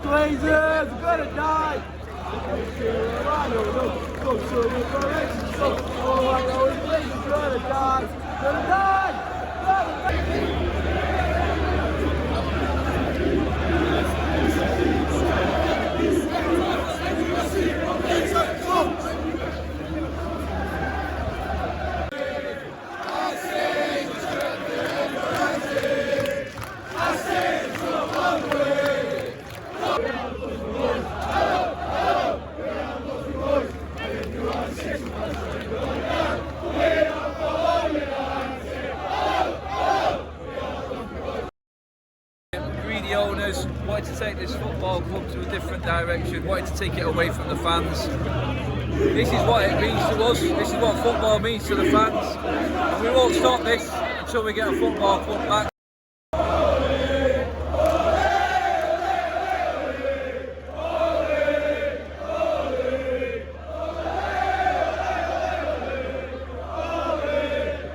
Glazer, we're gonna die! Oh my God, Glazer's gonna die! Gonna die! Greedy owners wanted to take this football club to a different direction, wanted to take it away from the fans. This is what it means to us, this is what football means to the fans. And we won't stop this until we get a football club back.